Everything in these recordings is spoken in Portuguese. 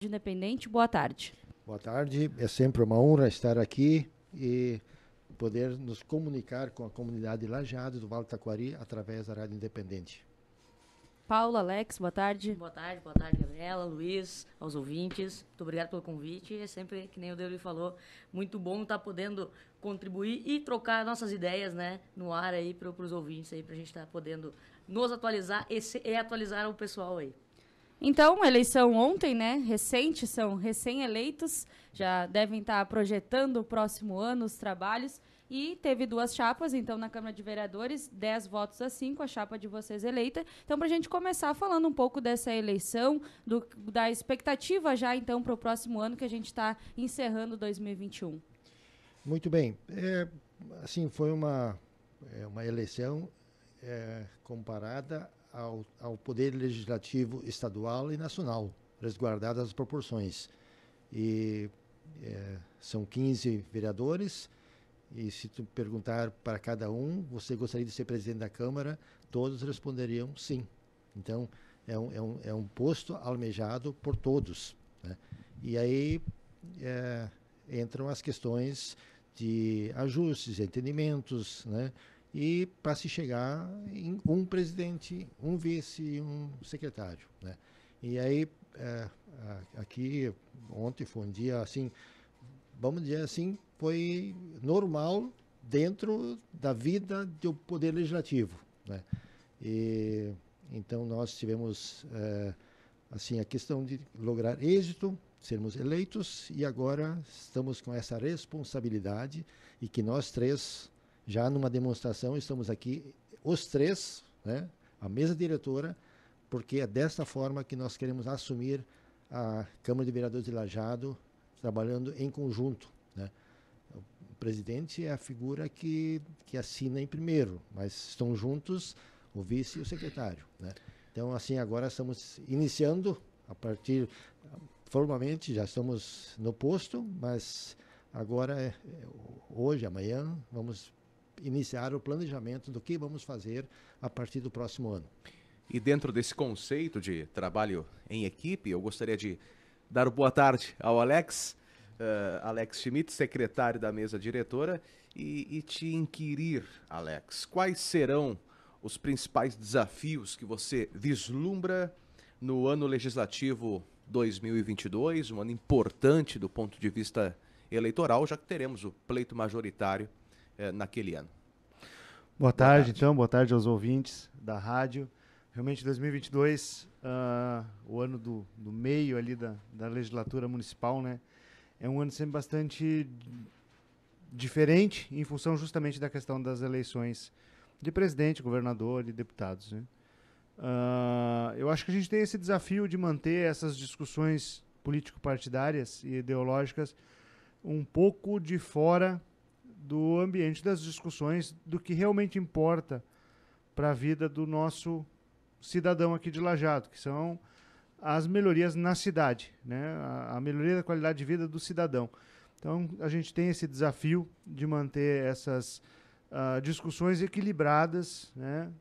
Independente, boa tarde. Boa tarde, é sempre uma honra estar aqui e poder nos comunicar com a comunidade Lajeado do Vale do Taquari através da Rádio Independente. Paulo, Alex, boa tarde. Boa tarde, Gabriela, Luiz, aos ouvintes. Muito obrigado pelo convite. É sempre, que nem o Deuli falou, muito bom estar podendo contribuir e trocar nossas ideias, né, no ar aí para os ouvintes aí, para a gente estar podendo nos atualizar e atualizar o pessoal aí. Então, eleição ontem, né? Recente, são recém-eleitos, já devem estar projetando o próximo ano os trabalhos. E teve 2 chapas, então, na Câmara de Vereadores, 10 votos a 5, a chapa de vocês eleita. Então, para a gente começar falando um pouco dessa eleição, da expectativa já, então, para o próximo ano que a gente está encerrando 2021. Muito bem. Assim, foi uma eleição comparada ao Poder Legislativo Estadual e Nacional, resguardadas as proporções. E são 15 vereadores, e se tu perguntar para cada um, você gostaria de ser presidente da Câmara, todos responderiam sim. Então, é um posto almejado por todos, né? E aí entram as questões de ajustes, entendimentos, né? E para se chegar em um presidente, um vice e um secretário, né? E aí, aqui, ontem foi um dia assim, vamos dizer assim, foi normal dentro da vida do Poder Legislativo, né? E então nós tivemos assim a questão de lograr êxito, sermos eleitos, e agora estamos com essa responsabilidade, e que nós três, já numa demonstração, estamos aqui, os três, né, a mesa diretora, porque é desta forma que nós queremos assumir a Câmara de Vereadores de Lajeado, trabalhando em conjunto, né? O presidente é a figura que assina em primeiro, mas estão juntos o vice e o secretário, né? Então, assim, agora estamos iniciando, formalmente já estamos no posto, mas agora, hoje, amanhã, vamos iniciar o planejamento do que vamos fazer a partir do próximo ano. E dentro desse conceito de trabalho em equipe, eu gostaria de dar boa tarde ao Alex Schmidt, secretário da mesa diretora, e te inquirir, Alex, quais serão os principais desafios que você vislumbra no ano legislativo 2022, um ano importante do ponto de vista eleitoral, já que teremos o pleito majoritário naquele ano. Boa tarde, então, boa tarde aos ouvintes da rádio. Realmente 2022, o ano do meio ali da legislatura municipal, né? É um ano sempre bastante diferente, em função justamente da questão das eleições de presidente, governador e deputados, né? Eu acho que a gente tem esse desafio de manter essas discussões político-partidárias e ideológicas um pouco de fora do ambiente das discussões do que realmente importa para a vida do nosso cidadão aqui de Lajeado, que são as melhorias na cidade, né? A melhoria da qualidade de vida do cidadão. Então, a gente tem esse desafio de manter essas discussões equilibradas, né?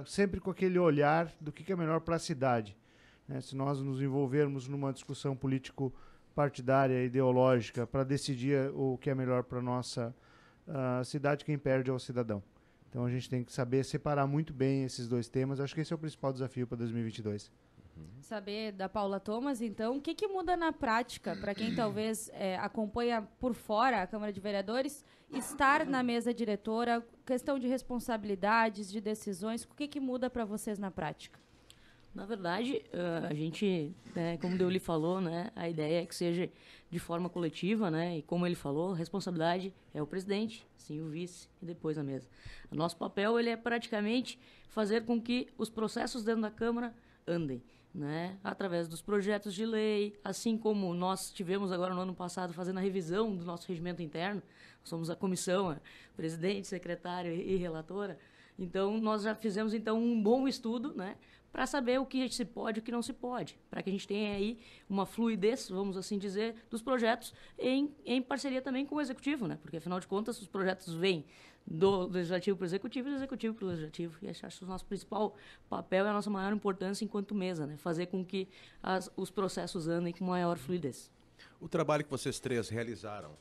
Sempre com aquele olhar do que é melhor para a cidade, né? Se nós nos envolvermos numa discussão político-partidária, ideológica, para decidir o que é melhor para a nossa cidade, quem perde é o cidadão. Então, a gente tem que saber separar muito bem esses dois temas. Acho que esse é o principal desafio para 2022. Saber da Paula Thomas, então, o que muda na prática para quem talvez acompanha por fora a Câmara de Vereadores, estar na mesa diretora, questão de responsabilidades, de decisões, o que muda para vocês na prática? Na verdade, a gente, né, como o Deuli falou, né, a ideia é que seja de forma coletiva, né, e como ele falou, a responsabilidade é o presidente, sim, o vice e depois a mesa. O nosso papel ele é praticamente fazer com que os processos dentro da Câmara andem, né, através dos projetos de lei, assim como nós tivemos agora no ano passado fazendo a revisão do nosso regimento interno, somos a comissão, presidente, secretário e relatora. Então, nós já fizemos então um bom estudo, né, para saber o que se pode e o que não se pode, para que a gente tenha aí uma fluidez, vamos assim dizer, dos projetos em parceria também com o Executivo, né? Porque, afinal de contas, os projetos vêm do Legislativo para o Executivo e do Executivo para o Legislativo. E acho que o nosso principal papel e a nossa maior importância enquanto mesa, né? Fazer com que os processos andem com maior fluidez. O trabalho que vocês três realizaram,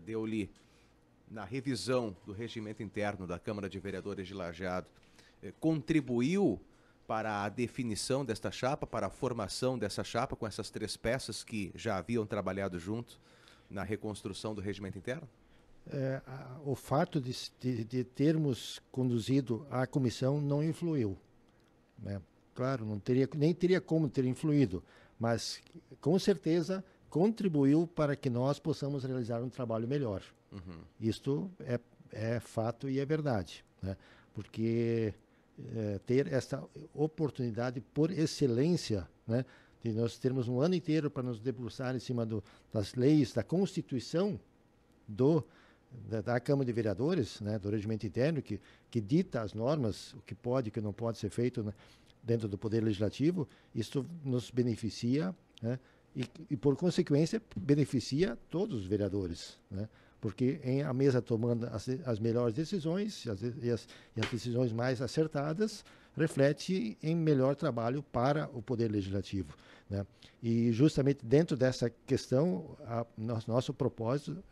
Deoli, na revisão do regimento interno da Câmara de Vereadores de Lajeado, contribuiu para a definição desta chapa, para a formação dessa chapa com essas três peças que já haviam trabalhado junto na reconstrução do regimento interno? O fato de termos conduzido a comissão não influiu, né? Claro, nem teria como ter influído, mas com certeza contribuiu para que nós possamos realizar um trabalho melhor. Uhum. Isto é fato e é verdade, né? Porque ter essa oportunidade por excelência, né, de nós termos um ano inteiro para nos debruçar em cima das leis, da Constituição da Câmara de Vereadores, né, do regimento interno, que dita as normas, o que pode e o que não pode ser feito, né, dentro do Poder Legislativo. Isso nos beneficia, né, e por consequência, beneficia todos os vereadores, né, porque a mesa tomando as melhores decisões e as decisões mais acertadas reflete em melhor trabalho para o Poder Legislativo, né? E justamente dentro dessa questão, nosso propósito,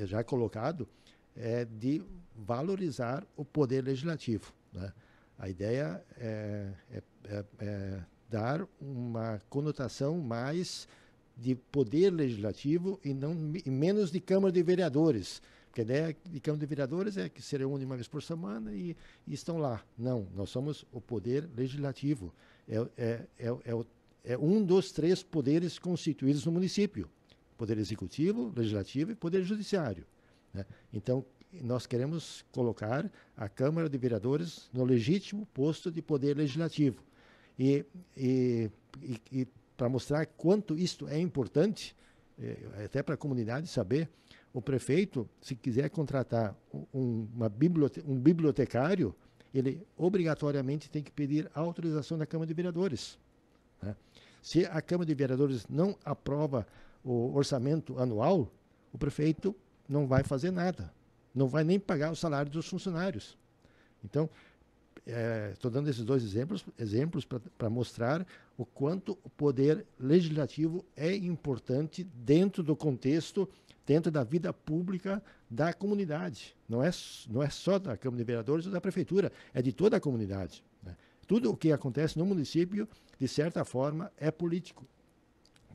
já colocado, é de valorizar o Poder Legislativo, né? A ideia é dar uma conotação mais de poder legislativo e menos de Câmara de Vereadores. Porque a ideia de Câmara de Vereadores é que se reúne uma vez por semana e estão lá. Não, nós somos o poder legislativo. É um dos três poderes constituídos no município. Poder Executivo, Legislativo e Poder Judiciário, né? Então, nós queremos colocar a Câmara de Vereadores no legítimo posto de poder legislativo. E para mostrar quanto isto é importante, até para a comunidade saber, o prefeito, se quiser contratar um bibliotecário, ele obrigatoriamente tem que pedir a autorização da Câmara de Vereadores, né? Se a Câmara de Vereadores não aprova o orçamento anual, o prefeito não vai fazer nada, não vai nem pagar o salário dos funcionários. Então, estou dando esses dois exemplos para mostrar o quanto o poder legislativo é importante dentro do contexto, dentro da vida pública da comunidade. Não é só da Câmara de Vereadores ou da Prefeitura, é de toda a comunidade, né? Tudo o que acontece no município, de certa forma, é político.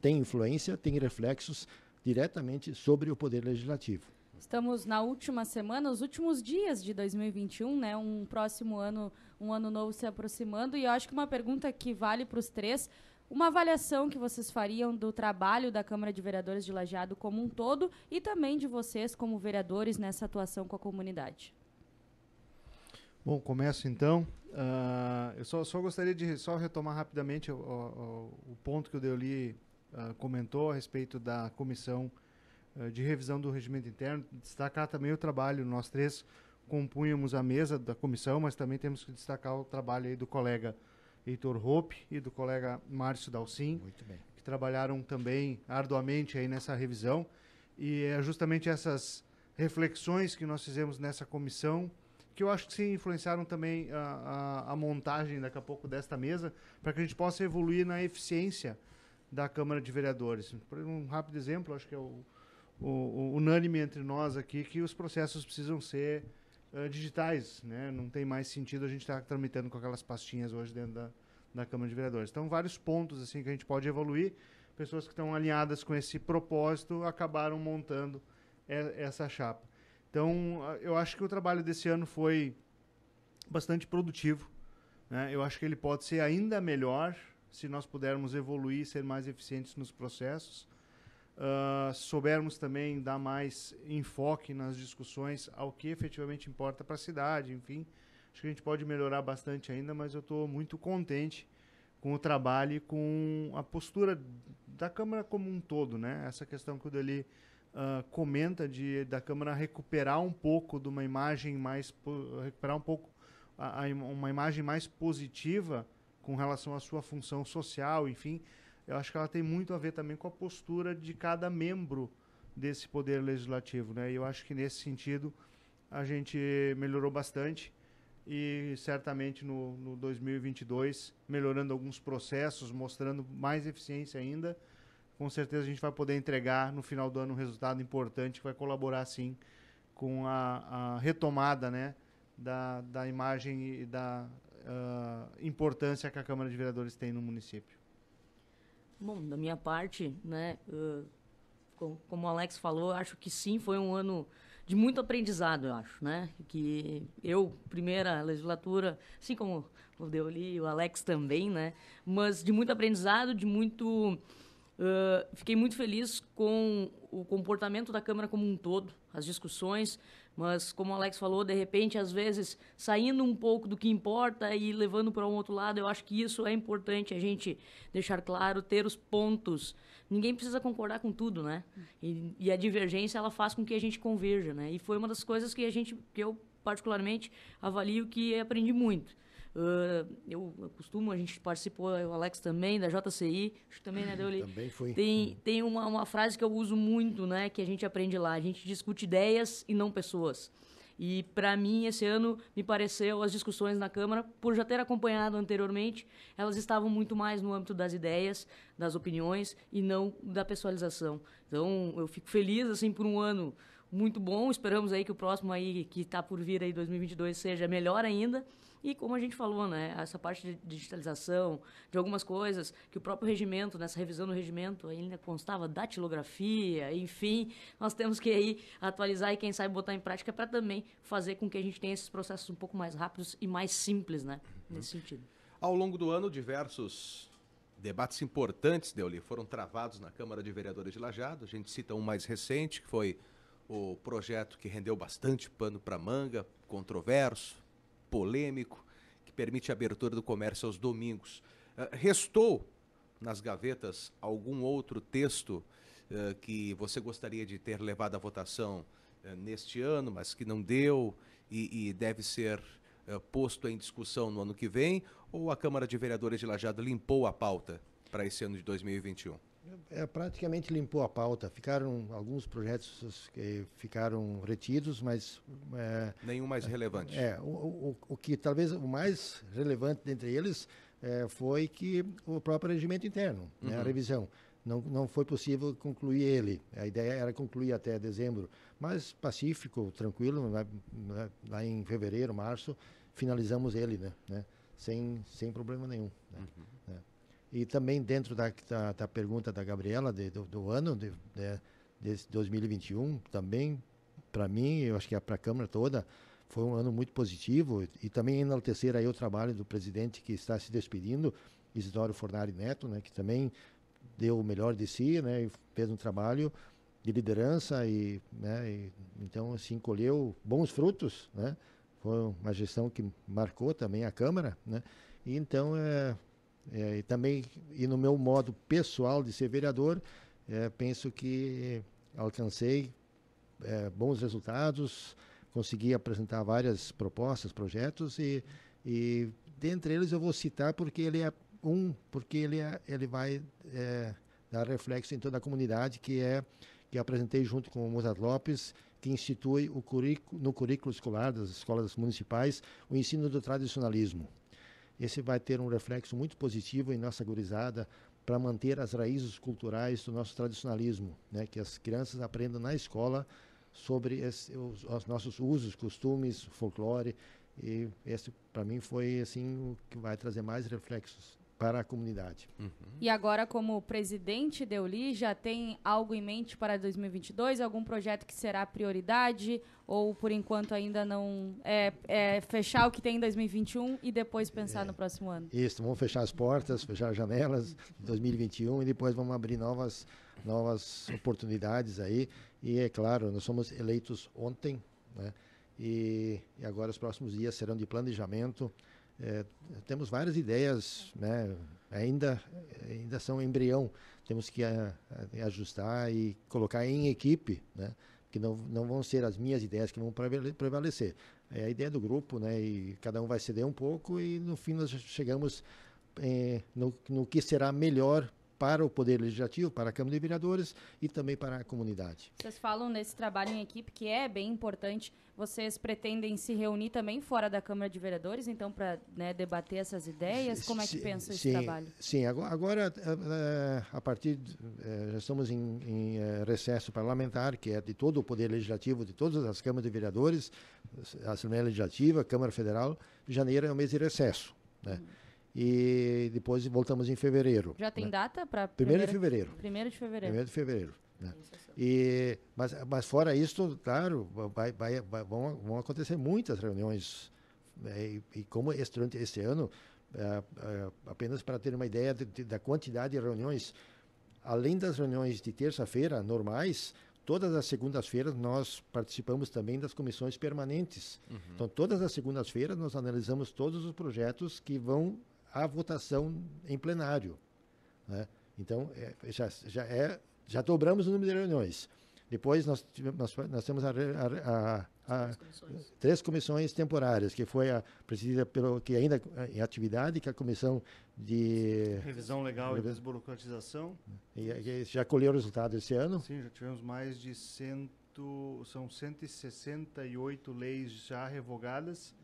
Tem influência, tem reflexos diretamente sobre o poder legislativo. Estamos na última semana, os últimos dias de 2021, né? Um próximo ano, um ano novo se aproximando. E eu acho que uma pergunta que vale para os três, uma avaliação que vocês fariam do trabalho da Câmara de Vereadores de Lajeado como um todo e também de vocês como vereadores nessa atuação com a comunidade. Bom, começo então. Eu só gostaria de retomar rapidamente o ponto que o Deoli comentou a respeito da comissão de revisão do regimento interno, destacar também o trabalho, nós três compunhamos a mesa da comissão, mas também temos que destacar o trabalho aí do colega Heitor Hoppe e do colega Márcio Dalcin, que trabalharam também arduamente aí nessa revisão, e é justamente essas reflexões que nós fizemos nessa comissão, que eu acho que se influenciaram também a montagem daqui a pouco desta mesa, para que a gente possa evoluir na eficiência da Câmara de Vereadores. Por um rápido exemplo, acho que é o unânime entre nós aqui que os processos precisam ser digitais, né? Não tem mais sentido a gente estar tramitando com aquelas pastinhas hoje dentro da Câmara de Vereadores. Então, vários pontos assim que a gente pode evoluir. Pessoas que estão alinhadas com esse propósito acabaram montando essa chapa. Então, eu acho que o trabalho desse ano foi bastante produtivo, né? Eu acho que ele pode ser ainda melhor se nós pudermos evoluir e ser mais eficientes nos processos. Soubermos também dar mais enfoque nas discussões ao que efetivamente importa para a cidade, enfim. Acho que a gente pode melhorar bastante ainda, mas eu estou muito contente com o trabalho e com a postura da Câmara como um todo, né? Essa questão que o Deli comenta da Câmara recuperar um pouco de uma imagem mais... recuperar um pouco uma imagem mais positiva com relação à sua função social, enfim, eu acho que ela tem muito a ver também com a postura de cada membro desse poder legislativo, né? E eu acho que nesse sentido a gente melhorou bastante e certamente no 2022, melhorando alguns processos, mostrando mais eficiência ainda, com certeza a gente vai poder entregar no final do ano um resultado importante que vai colaborar, sim, com a retomada, né, da imagem e da importância que a Câmara de Vereadores tem no município. Bom, da minha parte, né, como o Alex falou, acho que sim, foi um ano de muito aprendizado, eu acho, né? Que eu, primeira legislatura, assim como o Deoli e o Alex também, né? Mas de muito aprendizado, de muito... fiquei muito feliz com o comportamento da Câmara como um todo, as discussões, mas como o Alex falou, de repente, às vezes, saindo um pouco do que importa e levando para um outro lado, eu acho que isso é importante a gente deixar claro, ter os pontos. Ninguém precisa concordar com tudo, né? E a divergência, ela faz com que a gente converja, né? E foi uma das coisas que eu particularmente avalio que aprendi muito. A gente participou, o Alex também, da JCI, acho que também, né, Deoli? Também foi. Tem uma frase que eu uso muito, né, que a gente aprende lá, a gente discute ideias e não pessoas. E, para mim, esse ano, me pareceu, as discussões na Câmara, por já ter acompanhado anteriormente, elas estavam muito mais no âmbito das ideias, das opiniões, e não da pessoalização. Então, eu fico feliz, assim, por um ano muito bom, esperamos aí que o próximo aí, que está por vir aí, 2022, seja melhor ainda. E como a gente falou, né, essa parte de digitalização, de algumas coisas, que o próprio regimento, nessa revisão do regimento, ainda constava datilografia, enfim, nós temos que aí atualizar e quem sabe botar em prática para também fazer com que a gente tenha esses processos um pouco mais rápidos e mais simples, né, nesse sentido. Ao longo do ano, diversos debates importantes, Deoli, foram travados na Câmara de Vereadores de Lajeado. A gente cita um mais recente, que foi o projeto que rendeu bastante pano para manga, controverso, polêmico, que permite a abertura do comércio aos domingos. Restou nas gavetas algum outro texto que você gostaria de ter levado à votação neste ano, mas que não deu e deve ser posto em discussão no ano que vem? Ou a Câmara de Vereadores de Lajeado limpou a pauta para esse ano de 2021? Praticamente limpou a pauta. Ficaram alguns projetos que ficaram retidos, mas... nenhum mais relevante. O que talvez o mais relevante dentre eles foi que o próprio regimento interno, né, a revisão. Não foi possível concluir ele. A ideia era concluir até dezembro, mas pacífico, tranquilo, lá em fevereiro, março, finalizamos ele, né, sem problema nenhum. Né. E também dentro da pergunta da Gabriela do ano de 2021, também para mim, eu acho que para a Câmara toda, foi um ano muito positivo e também enaltecer aí o trabalho do presidente que está se despedindo, Isidoro Fornari Neto, né, que também deu o melhor de si, né, e fez um trabalho de liderança então assim colheu bons frutos, né. Foi uma gestão que marcou também a Câmara, né. E então e também, e no meu modo pessoal de ser vereador, penso que alcancei bons resultados, consegui apresentar várias propostas, projetos, e dentre eles eu vou citar porque ele vai dar reflexo em toda a comunidade, que apresentei junto com o Mozart Lopes, que institui no currículo escolar das escolas municipais o ensino do tradicionalismo. Esse vai ter um reflexo muito positivo em nossa gurizada para manter as raízes culturais do nosso tradicionalismo, né? Que as crianças aprendam na escola sobre os nossos usos, costumes, folclore. E esse, para mim, foi assim o que vai trazer mais reflexos para a comunidade. E agora, como presidente Deoli, já tem algo em mente para 2022? Algum projeto que será prioridade? Ou, por enquanto, ainda não fechar o que tem em 2021 e depois pensar no próximo ano? Isso, vamos fechar as portas, fechar as janelas em 2021 e depois vamos abrir novas oportunidades aí. E, é claro, nós somos eleitos ontem, né? E agora os próximos dias serão de planejamento. Temos várias ideias, né? Ainda são embrião, temos que ajustar e colocar em equipe, né? Que não vão ser as minhas ideias que vão prevalecer. É a ideia do grupo, né? E cada um vai ceder um pouco e no fim nós chegamos no que será melhor para o Poder Legislativo, para a Câmara de Vereadores e também para a comunidade. Vocês falam nesse trabalho em equipe, que é bem importante. Vocês pretendem se reunir também fora da Câmara de Vereadores, então, para, né, debater essas ideias? Como é que pensa esse trabalho? Sim, agora a partir já estamos em recesso parlamentar, que é de todo o Poder Legislativo, de todas as câmaras de vereadores, a Assembleia Legislativa, a Câmara Federal. Janeiro é o mês de recesso, né? E depois voltamos em fevereiro. Já tem data para 1º de fevereiro. 1º de fevereiro. 1º de fevereiro. Né? Mas fora isso, claro, vão acontecer muitas reuniões. Né? E como durante este ano, apenas para ter uma ideia da quantidade de reuniões, além das reuniões de terça-feira normais, todas as segundas-feiras nós participamos também das comissões permanentes. Então, todas as segundas-feiras nós analisamos todos os projetos que vão à votação em plenário. Né? Então, já dobramos o número de reuniões. Depois nós temos 3 comissões temporárias, que foi presidida que ainda em atividade, que é a comissão de revisão legal e desburocratização. E já colheu o resultado esse ano? Sim, já tivemos mais de 168 leis já revogadas.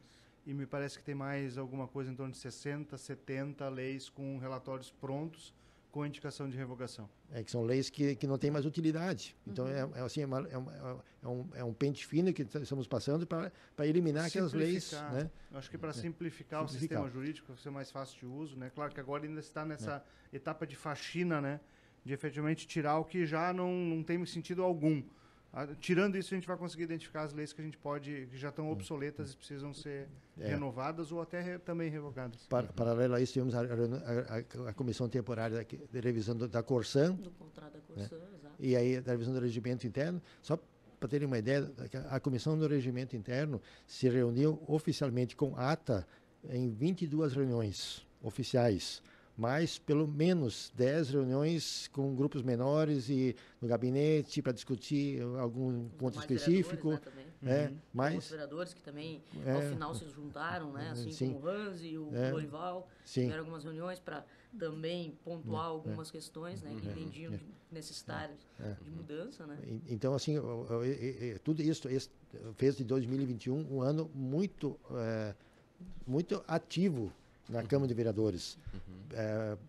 E me parece que tem mais alguma coisa em torno de 60, 70 leis com relatórios prontos com indicação de revogação. Que são leis que não têm mais utilidade. Então, é um pente fino que estamos passando para eliminar aquelas leis. Né? Eu acho que para simplificar o sistema jurídico, ser mais fácil de uso. Né? Claro que agora ainda está nessa etapa de faxina, né? De efetivamente tirar o que já não tem sentido algum. Tirando isso, a gente vai conseguir identificar as leis que a gente que já estão obsoletas e precisam ser renovadas ou até também revogadas. Paralelo a isso, tivemos a comissão temporária de revisão da Corsan. Do contrato da Corsan, exato. E aí, da revisão do regimento interno. Só para terem uma ideia, a comissão do regimento interno se reuniu oficialmente com ata em 22 reuniões oficiais, mais pelo menos 10 reuniões com grupos menores e no gabinete para discutir algum ponto específico. Né, mais vereadores que também ao final se juntaram, né, assim como o Hans e o Lorival, tiveram algumas reuniões para também pontuar algumas questões, né, que entendiam necessárias de mudança, né. Então, assim, tudo isso fez de 2021 um ano muito ativo na Câmara de Vereadores.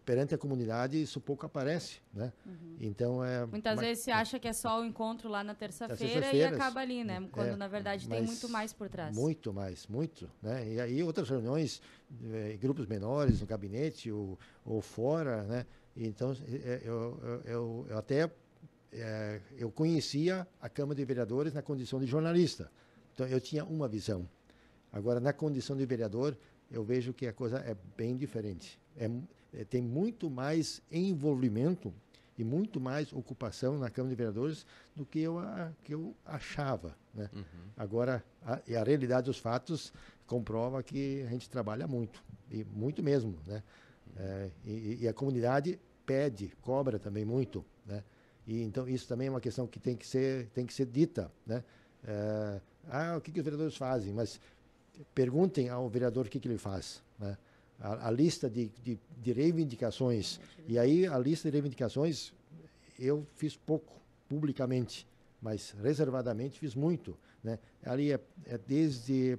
Perante a comunidade, isso pouco aparece, né? Então, muitas vezes se acha que é só o encontro lá na terça-feira e acaba ali, né? Quando, na verdade, tem muito mais por trás. Muito mais, muito. Né? E aí, outras reuniões, grupos menores, no gabinete ou fora, né? Então, eu até eu conhecia a Câmara de Vereadores na condição de jornalista. Então, eu tinha uma visão. Agora, na condição de vereador, eu vejo que a coisa é bem diferente. Tem muito mais envolvimento e muito mais ocupação na Câmara de Vereadores do que eu achava. Né? Agora, a realidade dos fatos comprova que a gente trabalha muito, e muito mesmo. Né? E a comunidade cobra também muito. Né? E, então, isso também é uma questão que tem que ser dita. Né? O que os vereadores fazem? Mas perguntem ao vereador o que ele faz. Né? A lista de reivindicações. E aí, a lista de reivindicações, eu fiz pouco, publicamente, mas reservadamente fiz muito. Né? Ali é desde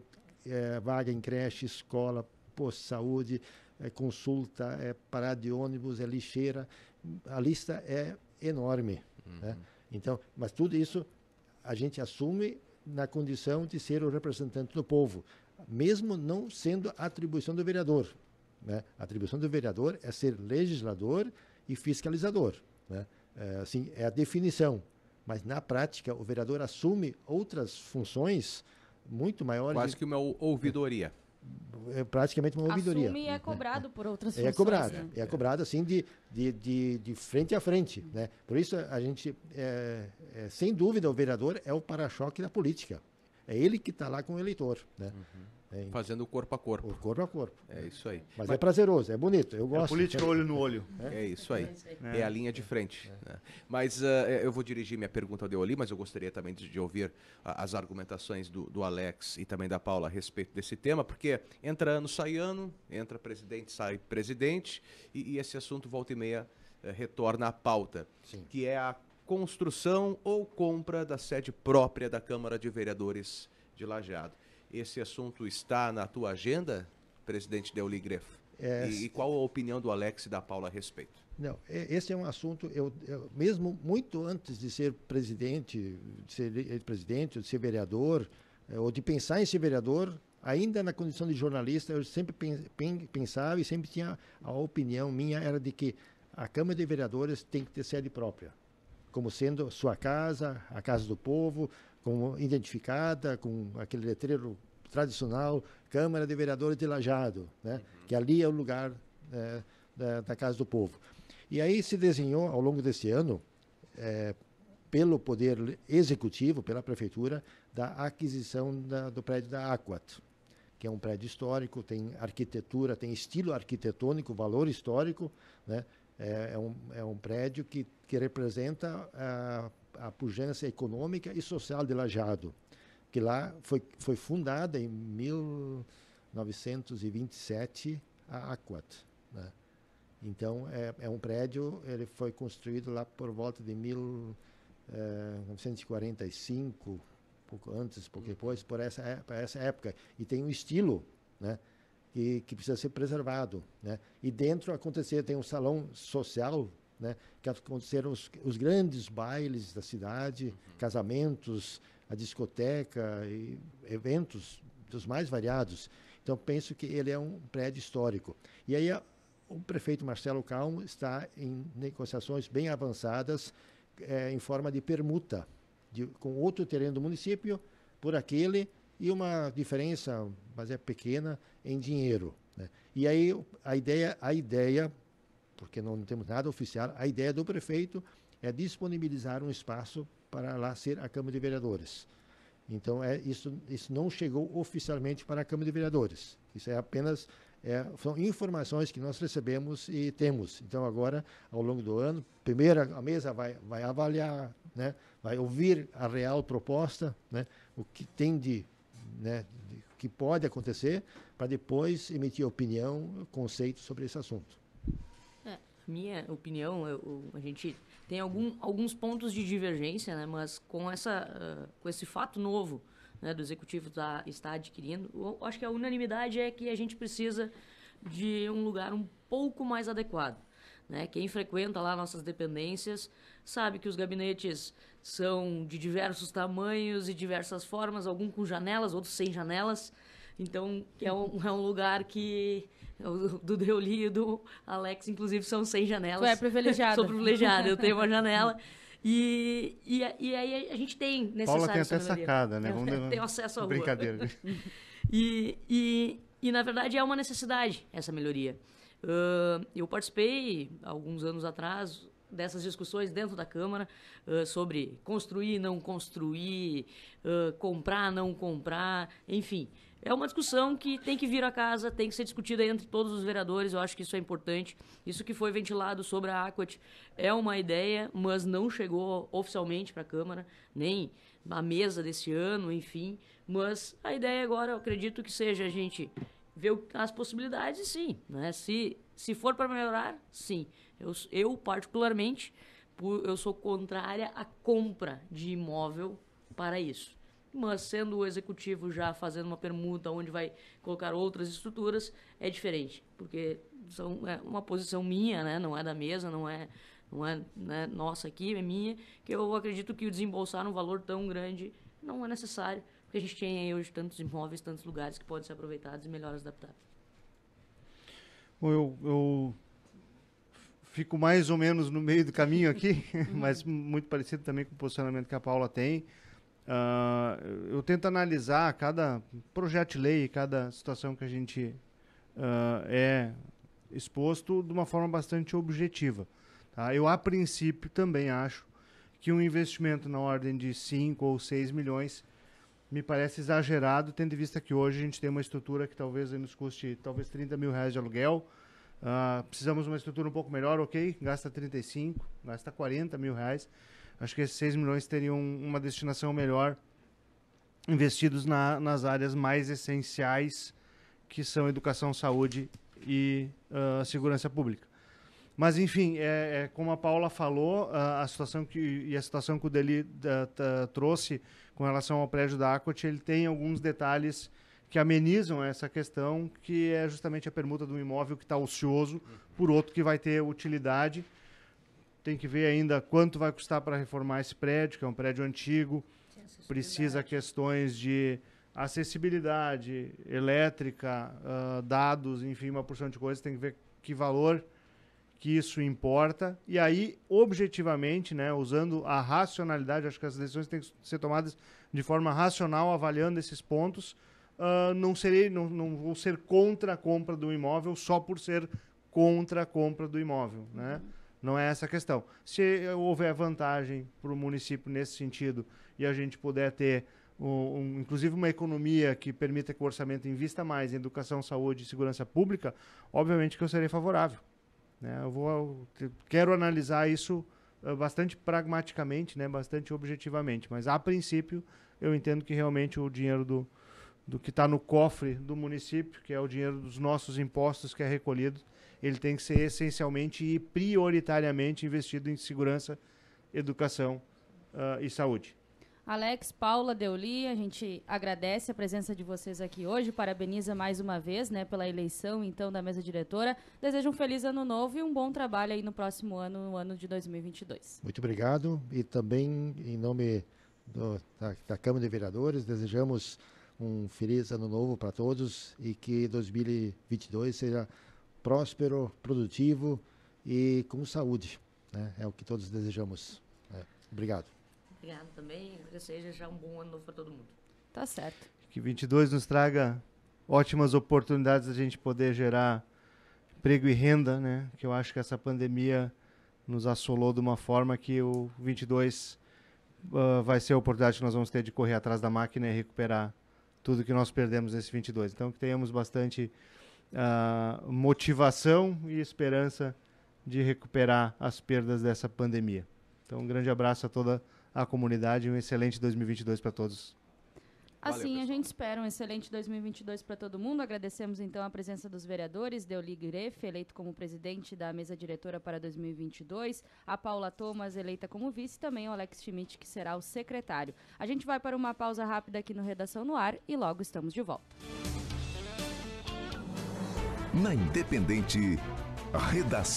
vaga em creche, escola, posto de saúde, consulta, parada de ônibus, lixeira. A lista é enorme. Né? Então, mas tudo isso a gente assume na condição de ser o representante do povo, mesmo não sendo a atribuição do vereador. Né? A atribuição do vereador é ser legislador e fiscalizador. Né? Assim, é a definição. Mas, na prática, o vereador assume outras funções muito maiores. Quase que uma ouvidoria. É praticamente uma ouvidoria. Assume e é cobrado por outras funções. É cobrado assim de frente a frente. Né? Por isso, a gente, sem dúvida, o vereador é o para-choque da política. É ele que está lá com o eleitor. Né? Fazendo o corpo a corpo. O corpo a corpo. É isso aí. Mas é prazeroso, é bonito, eu gosto. Política olho no olho. É isso aí. É a linha de frente. Né? Mas eu vou dirigir minha pergunta ao Deoli, mas eu gostaria também de ouvir as argumentações do Alex e também da Paula a respeito desse tema, porque entra ano, sai ano, entra presidente, sai presidente, e esse assunto volta e meia retorna à pauta, que é a construção ou compra da sede própria da Câmara de Vereadores de Lajeado. Esse assunto está na tua agenda, presidente Deoli Grefo? E qual a opinião do Alex e da Paula a respeito? Não, esse é um assunto, eu mesmo muito antes de ser presidente, ou de ser vereador, ou de pensar em ser vereador, ainda na condição de jornalista, eu sempre pensava e sempre tinha a opinião minha, era de que a Câmara de Vereadores tem que ter sede própria, como sendo sua casa, a casa do povo, como identificada com aquele letreiro tradicional, Câmara de Vereadores de Lajeado, né? Que ali é o lugar da Casa do Povo. E aí se desenhou, ao longo desse ano, pelo Poder Executivo, pela Prefeitura, da aquisição do prédio da Aquat, que é um prédio histórico, tem arquitetura, tem estilo arquitetônico, valor histórico, né? É um prédio que representa a pujança econômica e social de Lajeado, que lá foi fundada em 1927 a Aquat, né? Então é um prédio, ele foi construído lá por volta de 1945, pouco antes, pouco depois, por essa época, e tem um estilo, né, que precisa ser preservado, né? E dentro tem um salão social, né, que aconteceram os grandes bailes da cidade, casamentos, a discoteca e eventos dos mais variados. Então, penso que ele é um prédio histórico. E aí, o prefeito Marcelo Calmo está em negociações bem avançadas, em forma de permuta, com outro terreno do município, por aquele, e uma diferença, mas é pequena, em dinheiro, né? E aí, a ideia, porque não temos nada oficial, a ideia do prefeito é disponibilizar um espaço para lá ser a Câmara de Vereadores. Então, isso não chegou oficialmente para a Câmara de Vereadores. Isso é apenas, são informações que nós recebemos e temos. Então, agora, ao longo do ano, primeiro a mesa vai avaliar, né, vai ouvir a real proposta, né, o que tem que pode acontecer, para depois emitir opinião, conceito sobre esse assunto. Minha opinião, a gente tem alguns pontos de divergência, né, mas com esse fato novo, né, do Executivo está adquirindo, eu acho que a unanimidade é que a gente precisa de um lugar um pouco mais adequado, né? Quem frequenta lá nossas dependências sabe que os gabinetes são de diversos tamanhos e diversas formas, alguns com janelas, outros sem janelas. Então, é um lugar que do Deoli e do Alex, inclusive, são sem janelas. Tu é privilegiada. Sou privilegiada, eu tenho uma janela. E aí a gente tem necessário. Paula tem até sacada, né? Tem acesso à rua. Brincadeira. E, na verdade, é uma necessidade essa melhoria. Eu participei, alguns anos atrás, dessas discussões dentro da Câmara sobre construir, não construir, comprar, não comprar, enfim. É uma discussão que tem que vir à casa, tem que ser discutida entre todos os vereadores, eu acho que isso é importante. Isso que foi ventilado sobre a Aquat é uma ideia, mas não chegou oficialmente para a Câmara, nem na mesa desse ano, enfim. Mas a ideia agora, eu acredito que seja a gente ver as possibilidades, sim, né? Se for para melhorar, sim. Eu particularmente, eu sou contrária à compra de imóvel para isso. Mas sendo o executivo já fazendo uma permuta onde vai colocar outras estruturas, é diferente. Porque é uma posição minha, né? Não é da mesa, não é né, nossa aqui, é minha, que eu acredito que o desembolsar um valor tão grande não é necessário, porque a gente tem aí hoje tantos imóveis, tantos lugares que podem ser aproveitados e melhor adaptados. Bom, eu fico mais ou menos no meio do caminho aqui, mas muito parecido também com o posicionamento que a Paula tem. Eu tento analisar cada projeto de lei, cada situação que a gente é exposto de uma forma bastante objetiva. Tá? Eu, a princípio, também acho que um investimento na ordem de 5 ou 6 milhões me parece exagerado, tendo em vista que hoje a gente tem uma estrutura que talvez nos custe talvez R$30 mil de aluguel. Precisamos de uma estrutura um pouco melhor, ok, gasta 35, gasta R$40 mil. Acho que esses 6 milhões teriam uma destinação melhor investidos nas áreas mais essenciais, que são educação, saúde e segurança pública. Mas, enfim, como a Paula falou, a situação que o Deli trouxe com relação ao prédio da Aquat, ele tem alguns detalhes que amenizam essa questão, que é justamente a permuta de um imóvel que está ocioso por outro que vai ter utilidade. Tem que ver ainda quanto vai custar para reformar esse prédio, que é um prédio antigo, precisa questões de acessibilidade, elétrica, dados, enfim, uma porção de coisas, tem que ver que valor que isso importa, e aí, objetivamente, né, usando a racionalidade, acho que as decisões têm que ser tomadas de forma racional, avaliando esses pontos, não vou ser contra a compra do imóvel só por ser contra a compra do imóvel, né? Não é essa a questão. Se houver vantagem para o município nesse sentido e a gente puder ter, inclusive, uma economia que permita que o orçamento invista mais em educação, saúde e segurança pública, obviamente que eu serei favorável. Né? Quero analisar isso bastante pragmaticamente, né? Bastante objetivamente, mas a princípio eu entendo que realmente o dinheiro do que está no cofre do município, que é o dinheiro dos nossos impostos que é recolhido, ele tem que ser essencialmente e prioritariamente investido em segurança, educação e saúde. Alex, Paula, Deoli, a gente agradece a presença de vocês aqui hoje, parabeniza mais uma vez, né, pela eleição, então, da mesa diretora. Desejo um feliz ano novo e um bom trabalho aí no próximo ano, no ano de 2022. Muito obrigado, e também, em nome da Câmara de Vereadores, desejamos um feliz ano novo para todos e que 2022 seja próspero, produtivo e com saúde, né? É o que todos desejamos. Obrigado. Obrigado também, que seja já um bom ano novo para todo mundo. Tá certo. Que 22 nos traga ótimas oportunidades de a gente poder gerar emprego e renda, né? Que eu acho que essa pandemia nos assolou de uma forma que o 22 vai ser a oportunidade que nós vamos ter de correr atrás da máquina e recuperar tudo que nós perdemos nesse 22. Então, que tenhamos bastante motivação e esperança de recuperar as perdas dessa pandemia. Então, um grande abraço a toda a comunidade e um excelente 2022 para todos. Assim, Valeu, a gente espera um excelente 2022 para todo mundo. Agradecemos, então, a presença dos vereadores, Deoli Greff, eleito como presidente da mesa diretora para 2022, a Paula Thomas, eleita como vice, e também o Alex Schmidt, que será o secretário. A gente vai para uma pausa rápida aqui no Redação no Ar e logo estamos de volta. Na Independente, Redação